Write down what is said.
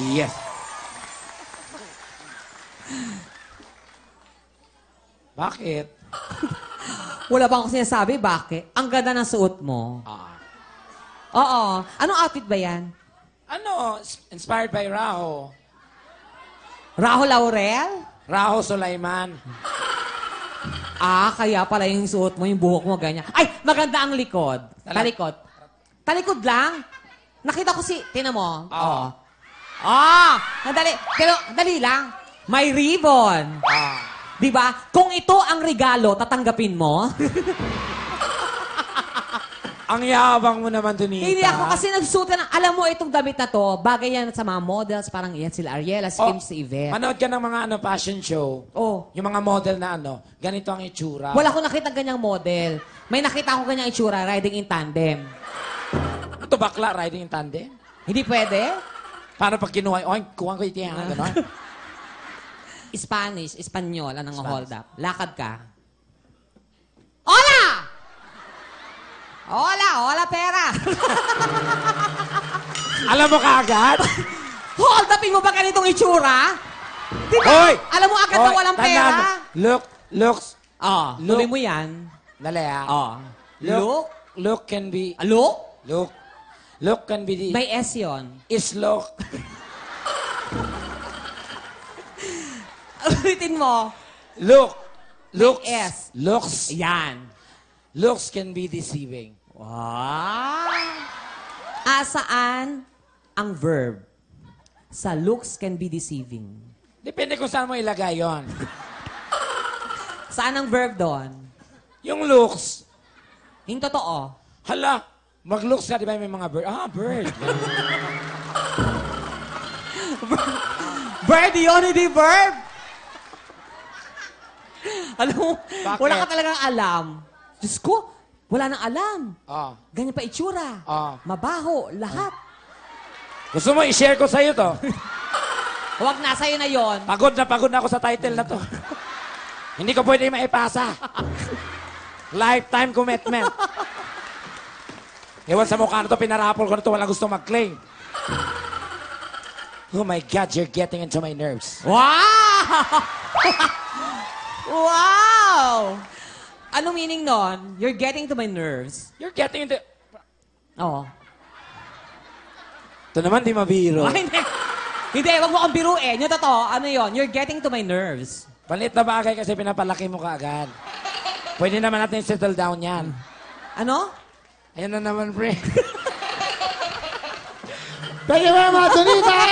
Yes. Bakit? Wala ba akong sinasabi? Bakit? Ang ganda ng suot mo. Oo. Anong outfit ba yan? Ano? Inspired by Raho. Raho Laurel? Raho Sulaiman. Kaya pala yung suot mo, yung buhok mo, ganyan. Ay, maganda ang likod. Talikod. Talikod lang. Nakita ko si... Tingnan mo. Oo. Nadali. Pero, dali lang. May ribbon. Diba? Kung ito ang regalo, tatanggapin mo? Ang yabang mo naman, Donita. Hindi ako kasi nagsuot ka ng... Alam mo, itong damit na to, bagay yan sa mga models, parang yan sila Ariela, si Kim, si Yvette. Manood ka ng mga fashion show. Yung mga model na ganito ang itsura. Wala ko nakita ganyang model. May nakita ko ganyang itsura, riding in tandem. Ito bakla, riding in tandem? Hindi pwede? Paano pag kinuha? Kuha ko ito yan. Gano'n? Spanish, Espanyol, anong hold up. Lakad ka. Hola! Hola pera! Alam mo kaagad? Hold upin mo ba ganitong itsura? Diba? Hoy! Alam mo agad na walang pera? Looks. Tuloy mo yan. Dali Look can be... Look? Look can be the... May S yun. Is look. Ulitin mo. Looks. S. Looks. Yan. Looks can be deceiving. Wow! Saan ang verb? Sa looks can be deceiving. Depende kung saan mo ilagay yon. Saan ang verb doon? Yung looks. Yung totoo. Hala, mag-looks ka, di ba may mga bird? Bird. Verb yun, hindi verb! Alam mo, Bakit? wala ka talagang alam. Diyos ko, wala nang alam. Ganyan pa itsura. Mabaho, lahat. Gusto mo i-share ko sa'yo to? Huwag na, sa'yo na yon. Pagod na ako sa title na to. Hindi ko pwede maipasa. Lifetime commitment. Ewan sa mukha na to, pinarapol ko na to, walang gusto mag-claim. Oh my God, you're getting into my nerves. Wow! Wow! Anong meaning nun? You're getting to my nerves. You're getting into... Oo. Ito naman, di mabiro. Hindi. Hindi, wag mo akong biruin. Yung totoo, ano yon? You're getting to my nerves. Palit na bagay kasi pinapalaki mo kaagad. Pwede naman natin settle down yan. Ano? Ayan na naman, pre. Thank you very much, Donita!